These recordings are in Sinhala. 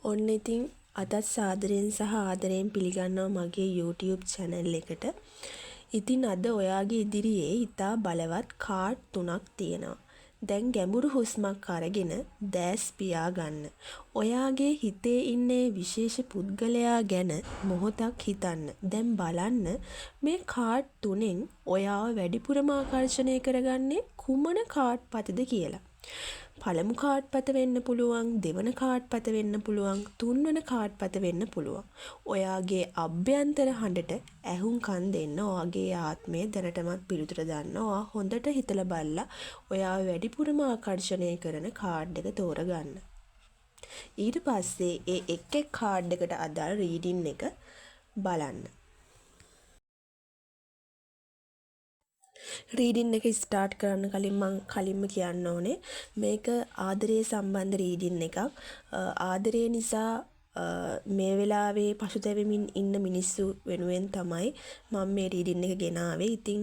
ඔන්න ඉතින් අදත් සාදරයෙන් සහ ආදරයෙන් පිළිගන්නවා මගේ YouTube channel එකට. ඉතින් අද ඔයාගේ ඉදිරියේ ඉතා බලවත් කාඩ් 3ක් තියෙනවා. දැන් ගැඹුරු හුස්මක් අරගෙන දැස් පියාගන්න. ඔයාගේ හිතේ ඉන්නේ විශේෂ පුද්ගලයා ගැන මොහොතක් හිතන්න. දැන් බලන්න මේ කාඩ් 3න් ඔයාව වැඩිපුරම ආකර්ෂණය කරගන්නේ කුමන කාඩ් පතද කියලා. පළමු කාඩ් පත වෙන්න පුළුවන්, දෙවන කාඩ් පත වෙන්න පුළුවන්, තුන්වන කාඩ් පත වෙන්න පුළුවන්. ඔයාගේ අභ්‍යන්තර හඬට ඇහුම්කන් දෙන්න. ඔයාගේ ආත්මය දැනටමත් පිළිතුර දන්න. ඔයා හොඳට හිතලා බලලා ඔයාව වැඩිපුරම ආකර්ෂණය කරන කාඩ් එක තෝරගන්න. ඊට පස්සේ ඒ එක් එක් කාඩ් එකට අදාළ රීඩින් එක බලන්න. රීඩින් එක ස්ටාර්ට් කරන්න කලින් මම කලින්ම කියන්න ඕනේ මේක ආදරය සම්බන්ධ රීඩින් එකක්. ආදරය නිසා මේ වෙලාවේ පසුතැවෙමින් ඉන්න මිනිස්සු වෙනුවෙන් තමයි මම මේ රීඩින් එක ගෙනාවේ. ඉතින්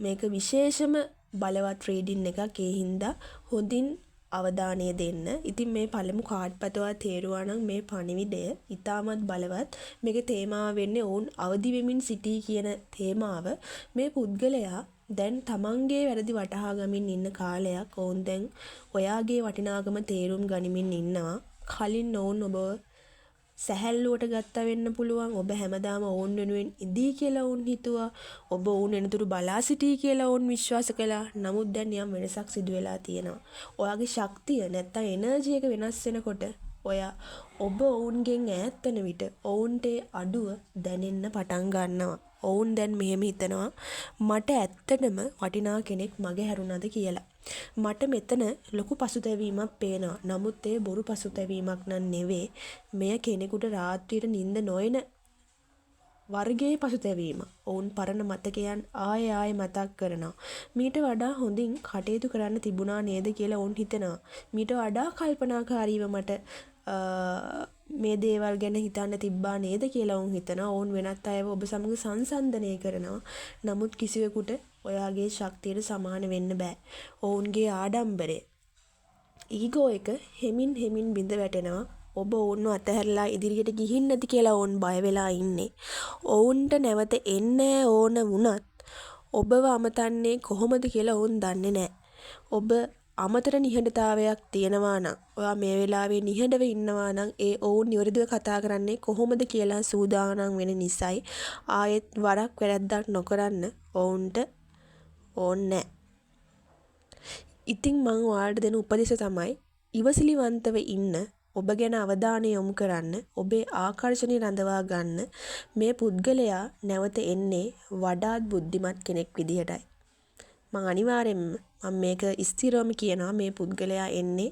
මේක විශේෂම බලවත් රීඩින් එකක්. ඒ හින්දා හොඳින් අවධානය දෙන්න. ඉතින් මේ පළමු කාඩ් පතවා තේරුවා නම් මේ පණිවිඩය ඉතාමත් බලවත්. මේකේ තේමාව වෙන්නේ ඔවුන් අවදි වෙමින් සිටී කියන තේමාව. මේ පුද්ගලයා දැන් තමන්ගේ වැරදි වටහා ගමින් ඉන්න කාලයක්. ඔවුන් දැන් ඔයාගේ වටිනාකම තේරුම් ගනිමින් ඉන්නවා. කලින් ඔවුන් ඔබ සැහැල්ලුවට ගත්තා වෙන්න පුළුවන්. ඔබ හැමදාම ඔවුන් වෙනුවෙන් ඉදී කියලා ඔවුන් හිතුවා. ඔබ ඔවුන් එනතුරු බලා සිටී කියලා ඔවුන් විශ්වාස කළා. නමුත් දැන් යම් වෙනසක් සිදු වෙලා තියෙනවා. ඔයාගේ ශක්තිය නැත්තම් එනර්ජි එක වෙනස් වෙනකොට ඔයා ඔබ ඔවුන්ගෙන් ඈත් වෙන විට ඔවුන්ට අඩුව දැනෙන්න පටන් ගන්නවා. ඔවුන් දැන් මෙහෙම හිතනවා මට ඇත්තටම වටිනා කෙනෙක් මගේ හැරුණාද කියලා. මට මෙතන ලොකු පසුතැවීමක් පේනවා. නමුත් ඒ බොරු පසුතැවීමක් නන් නෙවෙයි. මෙය කෙනෙකුට රාත්‍රියට නිින්ද නොයන වර්ගයේ පසුතැවීම. ඔවුන් පරණ මතකයන් ආයෙ මතක් කරනවා. මීට වඩා හොඳින් කටයුතු කරන්න තිබුණා නේද කියලා ඔවුන් හිතනවා. මීට වඩා කල්පනාකාරීව මට මේ දේවල් ගැන හිතන්න තිබ්බා නේද කියලා ඔවුන් හිතනවා. ඔවුන් වෙනත් අයව ඔබ සමග සංසන්දනය කරනවා. නමුත් කිසිවෙකුට ඔයාගේ ශක්තියට සමාන වෙන්න බෑ. ඔවුන්ගේ ආඩම්බරය ඊගෝ එක හෙමින් බිඳ වැටෙනවා. ඔබ ඔවුන්ව අතහැරලා ඉදිරියට ගිහින් නැති කියලා ඔවුන් බය වෙලා ඉන්නේ. ඔවුන්ට නැවත එන්න ඕන වුණත් ඔබව අමතන්නේ කොහොමද කියලා ඔවුන් දන්නේ නැහැ. ඔබ අමතර නිහඬතාවයක් තියෙනවා නම් ඔයා මේ වෙලාවේ නිහඬව ඉන්නවා නම් ඒ ඔවුන් නිවැරදිව කතා කරන්නේ කොහොමද කියලා සූදානම් වෙන නිසායි ආයෙත් වරක් වැරද්දක් නොකරන්න ඔවුන්ට ඕනේ. ඉතින් මම ඔයාලට දෙන උපදෙස තමයි ඉවසිලිවන්තව ඉන්න, ඔබ ගැන අවධානය යොමු කරන්න, ඔබේ ආකර්ෂණය රඳවා ගන්න. මේ පුද්ගලයා නැවත එන්නේ වඩාත් බුද්ධිමත් කෙනෙක් විදිහටයි. මම අනිවාර්යෙන්ම මේක ස්ථිරවම කියනවා මේ පුද්ගලයා එන්නේ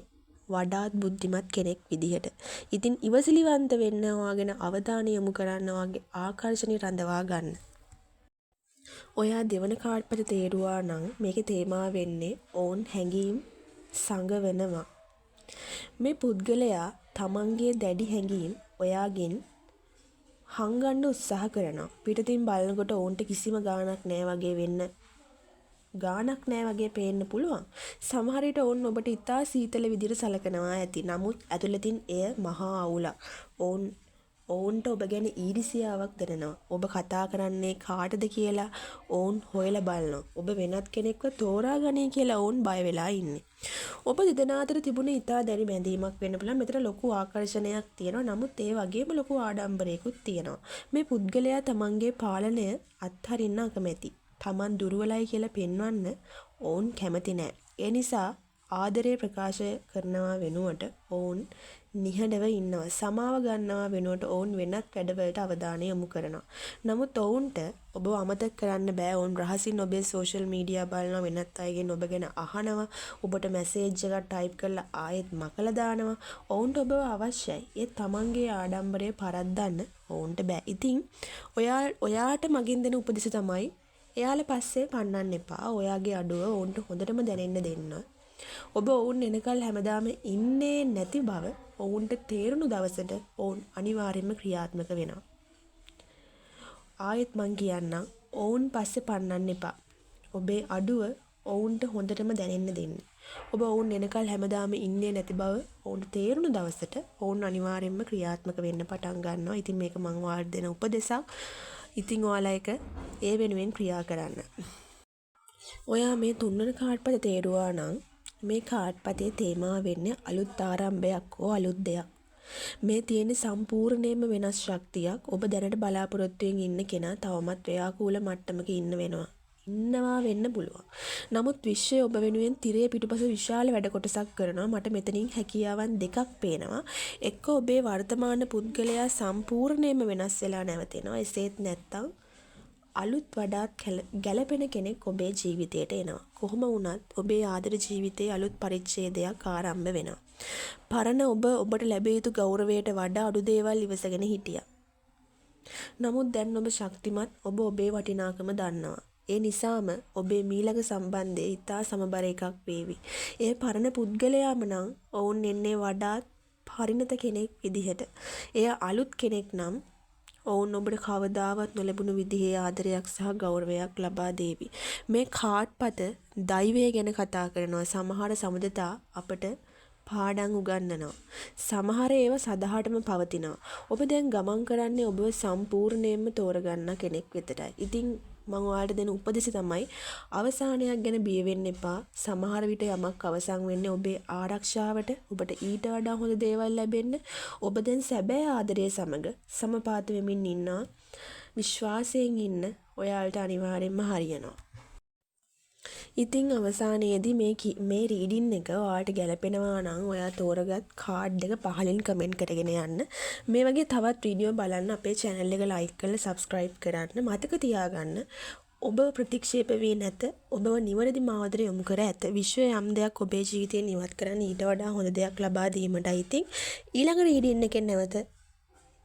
වඩාත් බුද්ධිමත් කෙනෙක් විදිහට. ඉතින් ඉවසිලිවන්ත වෙන්න ඔයාගෙන අවධානය යොමු කරන්න, ඔයාගේ ආකර්ෂණය රඳවා ගන්න. ඔයා දෙවන කාඩ් පත තේරුවා නම් මේකේ තේමාව වෙන්නේ ඔවුන් හැඟීම් සංගවනවා. මේ පුද්ගලයා තමන්ගේ දැඩි හැඟීම් ඔයාගෙන් හංගන්න උත්සාහ කරනවා. පිටතින් බලනකොට ඔවුන්ට කිසිම ගාණක් නෑ වගේ පේන්න පුළුවන්. සමහර විට ඔවුන් ඔබට ඉතා සීතල විදිහට සලකනවා ඇති. නමුත් ඇතුළතින් එය මහා අවුලක්. ඔවුන්ට ඔබ ගැන ඊර්ෂ්‍යාවක් දැනෙනවා. ඔබ කතා කරන්නේ කාටද කියලා ඔවුන් හොයලා බලනවා. ඔබ වෙනත් කෙනෙක්ව තෝරාගන්නේ කියලා ඔවුන් බය වෙලා ඉන්නේ. ඔබ දෙදෙනා අතර තිබුණ ඉතා දැඩි බැඳීමක් වෙන්න පුළුවන්. මෙතන ලොකු ආකර්ෂණයක් තියෙනවා. නමුත් ඒ වගේම ලොකු ආඩම්බරයකුත් තියෙනවා. මේ පුද්ගලයා තමන්ගේ පාලනය අත්හරින්න අකමැති. තමන් දුර්වලයි කියලා පෙන්වන්න ඔවුන් කැමති නෑ. ඒ නිසා ආදරය ප්‍රකාශ කරනවා වෙනුවට ඔවුන් නිහඬව ඉන්නවා. සමාව ගන්නවා වෙනුවට ඔවුන් වෙනත් වැඩවලට අවධානය යොමු කරනවා. නමුත් ඔවුන්ට ඔබව අමතක කරන්න බෑ. ඔවුන් රහසින් ඔබේ සෝෂල් මීඩියා බලනවා, වෙනත් අයගෙන් ඔබ ගැන අහනවා, ඔබට මැසේජ් එකක් ටයිප් කරලා ආයෙත් මකලා දානවා. ඔවුන්ට ඔබව අවශ්‍යයි. ඒ තමන්ගේ ආඩම්බරය පරද්දන්න ඔවුන්ට බෑ. ඉතින් ඔයාට මගෙන් දෙන උපදෙස තමයි එයාලා පස්සේ පන්නන්න එපා. ඔයාගේ අඩුව ඔවුන්ට හොඳටම දැනෙන්න දෙන්න. ඔබ ඔවුන් එනකල් හැමදාම ඉන්නේ නැති බව ඔවුන්ට තේරුණු දවසට ඔවුන් අනිවාර්යයෙන්ම ක්‍රියාත්මක වෙනවා. ආයෙත් මං කියන්නම් ඔවුන් පස්සේ පන්නන්න එපා. ඔබේ අඩුව ඔවුන්ට හොඳටම දැනෙන්න දෙන්න. ඔබ ඔවුන් එනකල් හැමදාම ඉන්නේ නැති බව ඔවුන්ට තේරුණු දවසට ඔවුන් අනිවාර්යයෙන්ම ක්‍රියාත්මක වෙන්න පටන් ගන්නවා. ඉතින් මේක මම ඔයාලට දෙන උපදෙසක්. ඉතින් ඔයාලා ඒක ඒ වෙනුවෙන් ක්‍රියා කරන්න. ඔයා මේ තුන්වන කාඩ් පත තේරුවා නම් මේ කාඩ් පතේ තේමාව වෙන්නේ අලුත් ආරම්භයක් හෝ අලුත් දෙයක්. මේ තියෙන සම්පූර්ණයෙන්ම වෙනස් ශක්තියක්. ඔබ දැනට බලාපොරොත්තුෙන් ඉන්න කෙනා තවමත් ව්‍යාකූල මට්ටමක ඉන්නවා වෙන්න පුළුවන්. නමුත් විශ්වය ඔබ වෙනුවෙන් තිරය පිටුපස විශාල වැඩ කොටසක් කරනවා. මට මෙතනින් හැකියාවන් දෙකක් පේනවා. එක්ක ඔබේ වර්තමාන පුද්ගලයා සම්පූර්ණයෙන්ම වෙනස් වෙලා නැවතෙනවා. එසේත් නැත්තම් අලුත් වඩාත් ගැළපෙන කෙනෙක් ඔබේ ජීවිතයට එනවා. කොහොම වුණත් ඔබේ ආදර ජීවිතයේ අලුත් පරිච්ඡේදයක් ආරම්භ වෙනවා. පරණ ඔබට ලැබිය යුතු ගෞරවයට වඩා අඩු දේවල් ඉවසගෙන හිටියා. නමුත් දැන් ඔබ ශක්තිමත්. ඔබ ඔබේ වටිනාකම දන්නවා. ඒ නිසාම ඔබේ මීළඟ සම්බන්ධය ඉතා සමබර එකක් වේවි. ඒ පරණ පුද්ගලයාම නම් ඔවුන් එන්නේ වඩාත් පරිණත කෙනෙක් විදිහට. එය අලුත් කෙනෙක් නම් ඔවුන් ඔබට කවදාවත් නොලැබුණු විදිහේ ආදරයක් සහ ගෞරවයක් ලබා දේවි. මේ කාඩ් පත දෛවය ගැන කතා කරනවා. සමහර සමුදතා අපට පාඩම් උගන්වනවා. සමහර ඒවා සදහටම පවතිනවා. ඔබ දැන් ගමන් කරන්නේ ඔබ සම්පූර්ණයෙන්ම තෝරගන්න කෙනෙක් වෙතටයි. ඉතින් මම ඔයාලට දෙන උපදෙස තමයි අවසානයක් ගැන බිය වෙන්න එපා. සමහර විට යමක් අවසන් වෙන්නේ ඔබේ ආරක්ෂාවට, ඔබට ඊට වඩා හොඳ දේවල් ලැබෙන්න. ඔබ දැන් සැබෑ ආදරය සමග සමපාත වෙමින් ඉන්නවා. විශ්වාසයෙන් ඉන්න. ඔයාලට අනිවාර්යෙන්ම හරියනවා. ඉතින් අවසානයේදී මේ රීඩින් එක ඔයාලට ගැලපෙනවා නම් ඔයා තෝරගත් කාඩ් එක පහලින් කමෙන්ට් කරගෙන යන්න. මේ වගේ තවත් වීඩියෝ බලන්න අපේ channel එක like කරලා subscribe කරන්න. මතක තියාගන්න ඔබ ප්‍රතික්ෂේප වී නැත. ඔබව නිවැරදි මාවතට යොමු කර ඇත. විශ්වය යම් දෙයක් ඔබේ ජීවිතයෙන් ඉවත් කරන්න ඊට වඩා හොඳ දෙයක් ලබා දීමටයි. ඉතින් ඊළඟ රීඩින් එකෙන් නැවත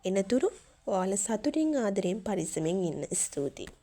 එනතුරු ඔයාලා සතුටින් ආදරයෙන් පරිස්සමෙන් ඉන්න. ස්තුතියි.